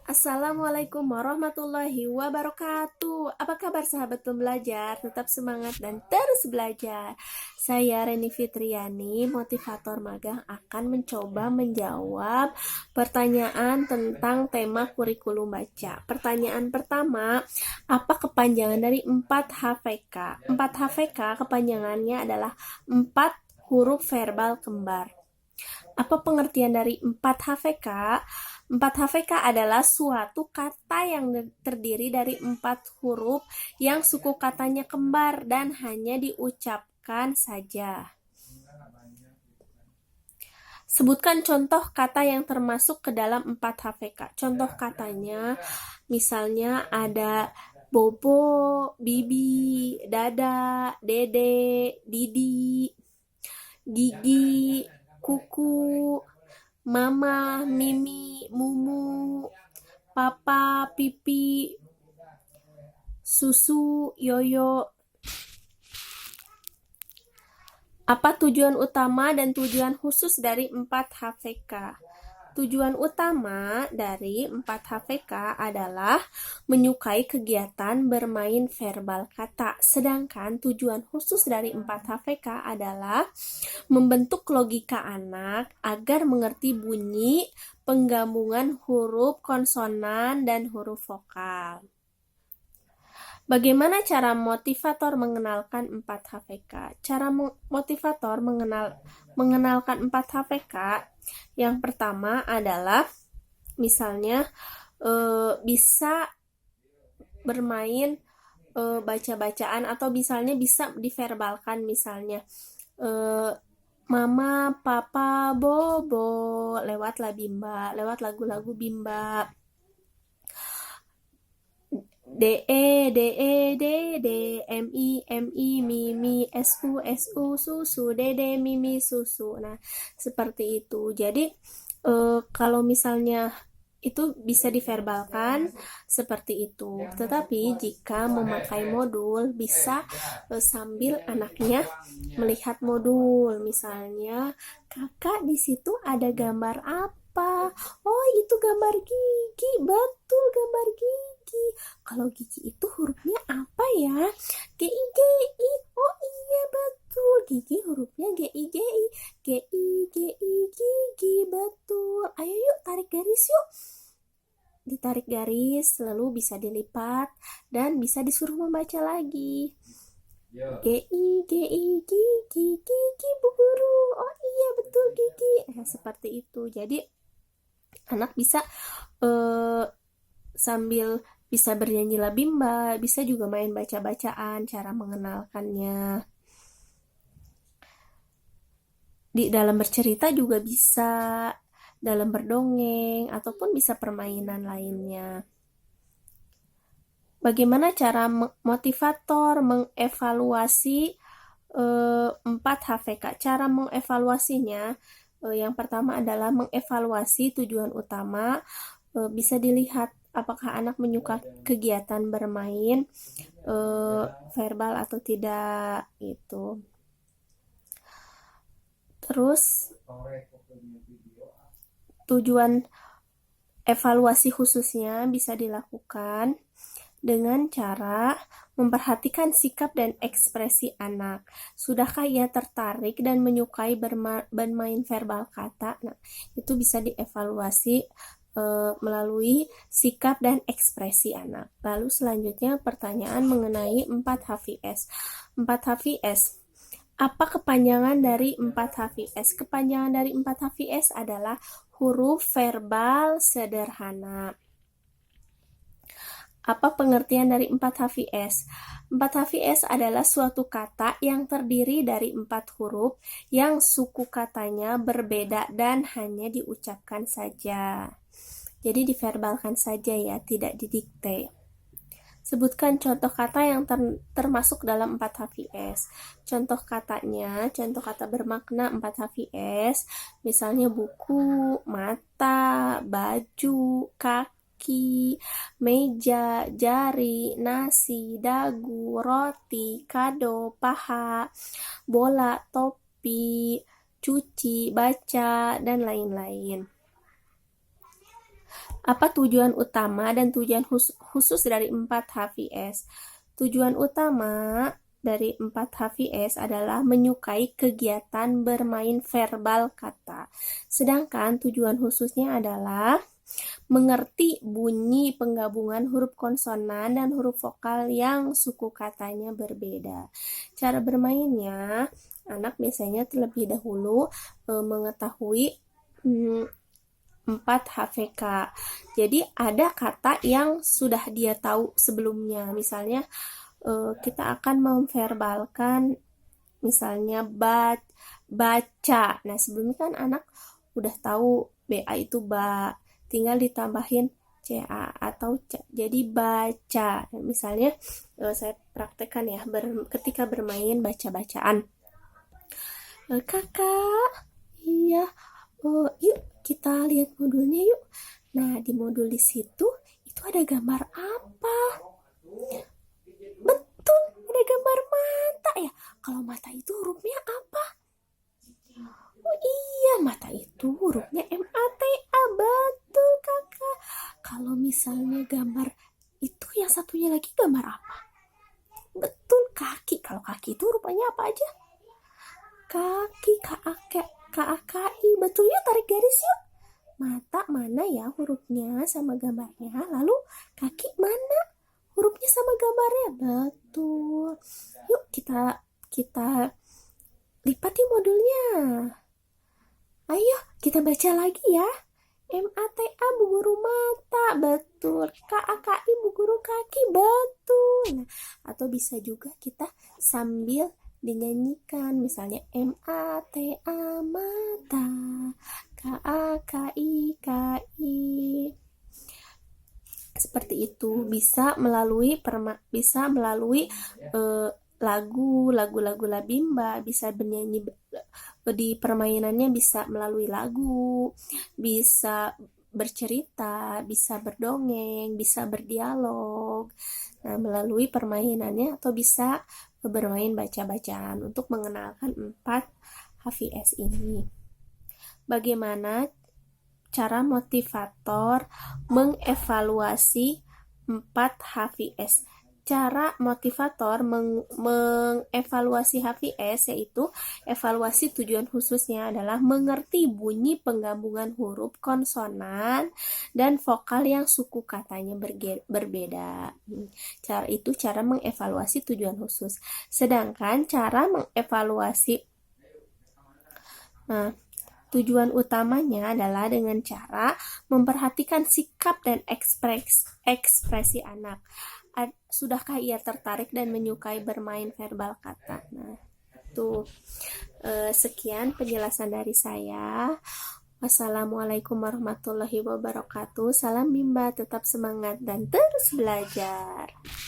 Assalamualaikum warahmatullahi wabarakatuh. Apa kabar sahabat pembelajar? Tetap semangat dan terus belajar. Saya Reni Fitriani, motivator magang, akan mencoba menjawab pertanyaan tentang tema kurikulum baca. Pertanyaan pertama, apa kepanjangan dari 4 HVK? 4 HVK kepanjangannya adalah 4 huruf verbal kembar. Apa pengertian dari 4 HVK? 4 HVK adalah suatu kata yang terdiri dari 4 huruf yang suku katanya kembar dan hanya diucapkan saja. Sebutkan contoh kata yang termasuk ke dalam 4 HVK. Contoh katanya, misalnya ada bobo, bibi, dada, dede, didi, gigi, kuku, mama, mimi, mumu, papa, pipi, susu, yoyo. Apa tujuan utama dan tujuan khusus dari 4 HVK? Tujuan utama dari 4 HVK adalah menyukai kegiatan bermain verbal kata. Sedangkan tujuan khusus dari 4 HVK adalah membentuk logika anak agar mengerti bunyi, penggabungan huruf konsonan dan huruf vokal. Bagaimana cara motivator mengenalkan 4 HVK? Cara motivator mengenalkan 4 HVK yang pertama adalah misalnya bisa bermain baca-bacaan atau misalnya bisa diverbalkan, misalnya mama, papa, bobo, lewat lagu-lagu bimba. DE, DE, DD, MI, MI, Mimi, SU, SU, susu, Dede, Mimi, susu. Nah, seperti itu. Jadi, kalau misalnya itu bisa diverbalkan seperti itu. Tetapi jika memakai modul, bisa sambil anaknya melihat modul. Misalnya, kakak di situ ada gambar apa? Oh, itu gambar gigi. Betul, gambar gigi. Kalau gigi itu hurufnya apa ya? GI, GI. Oh iya, betul. Gigi hurufnya GI, GI. GI, GI, gigi. Betul. Ayo yuk, tarik garis yuk. Ditarik garis, lalu bisa dilipat dan bisa disuruh membaca lagi. GI, GI, gigi, gigi bu guru. Oh iya, betul, gigi. Seperti itu. Jadi anak bisa sambil bisa bernyanyi labimba, bisa juga main baca-bacaan, cara mengenalkannya. Di dalam bercerita juga bisa, dalam berdongeng, ataupun bisa permainan lainnya. Bagaimana cara motivator mengevaluasi 4 HVK? Cara mengevaluasinya, yang pertama adalah mengevaluasi tujuan utama. Bisa dilihat apakah anak menyukai kegiatan bermain verbal atau tidak, itu. Terus tujuan evaluasi khususnya bisa dilakukan dengan cara memperhatikan sikap dan ekspresi anak. Sudahkah ia tertarik dan menyukai bermain verbal kata? Nah, itu bisa dievaluasi melalui sikap dan ekspresi anak. Lalu selanjutnya pertanyaan mengenai 4 HVS. 4 HVS. Apa kepanjangan dari 4 HVS? Kepanjangan dari 4 HVS adalah huruf verbal sederhana. Apa pengertian dari 4 HVS? 4 HVS adalah suatu kata yang terdiri dari 4 huruf yang suku katanya berbeda dan hanya diucapkan saja. Jadi diverbalkan saja ya, tidak didikte. Sebutkan contoh kata yang termasuk dalam 4 HVS. Contoh katanya, contoh kata bermakna 4 HVS, misalnya buku, mata, baju, kaki, meja, jari, nasi, dagu, roti, kado, paha, bola, topi, cuci, baca, dan lain-lain. Apa tujuan utama dan tujuan khusus dari 4 HVS? Tujuan utama dari 4 HVS adalah menyukai kegiatan bermain verbal kata. Sedangkan tujuan khususnya adalah mengerti bunyi penggabungan huruf konsonan dan huruf vokal yang suku katanya berbeda. Cara bermainnya, anak biasanya terlebih dahulu mengetahui 4 HVK. Jadi ada kata yang sudah dia tahu sebelumnya. Misalnya kita akan memverbalkan misalnya baca. Nah, sebelumnya kan anak udah tahu BA itu ba, tinggal ditambahin CA atau C. Jadi baca. Misalnya saya praktekkan ya ketika bermain baca-bacaan. Kakak, iya. Yuk kita lihat modulnya yuk. Nah, di modul di situ itu ada gambar apa? Betul, ada gambar mata ya. Kalau mata itu hurufnya apa? Oh iya, mata itu hurufnya MATA. Betul, kakak. Kalau misalnya gambar itu yang satunya lagi gambar apa? Betul, kaki. Kalau kaki itu rupanya apa aja? Kaki, KAKI. Betul, yuk tarik garis yuk. Mata mana ya hurufnya sama gambarnya? Lalu kaki mana hurufnya sama gambarnya? Betul. Yuk kita lipat yuk modulnya. Ayo kita baca lagi ya. MATA bu guru mata, betul. KAKI bu guru kaki, betul. Nah, atau bisa juga kita sambil dinyanyikan, misalnya MATA mata, KAKI KI. Seperti itu, bisa melalui lagu Labimba, bisa bernyanyi di permainannya, bisa melalui lagu, bisa bercerita, bisa berdongeng, bisa berdialog. Nah, melalui permainannya atau bisa bermain baca-bacaan untuk mengenalkan 4 HVS ini. Bagaimana cara motivator mengevaluasi 4 HVS? Cara motivator mengevaluasi HVS yaitu evaluasi tujuan khususnya adalah mengerti bunyi penggabungan huruf konsonan dan vokal yang suku katanya berbeda. Cara mengevaluasi tujuan khusus. Sedangkan cara mengevaluasi tujuan utamanya adalah dengan cara memperhatikan sikap dan ekspresi anak. Sudahkah ia tertarik dan menyukai bermain verbal kata? Nah, tuh. Sekian penjelasan dari saya. Wassalamualaikum warahmatullahi wabarakatuh. Salam Bimba, tetap semangat dan terus belajar.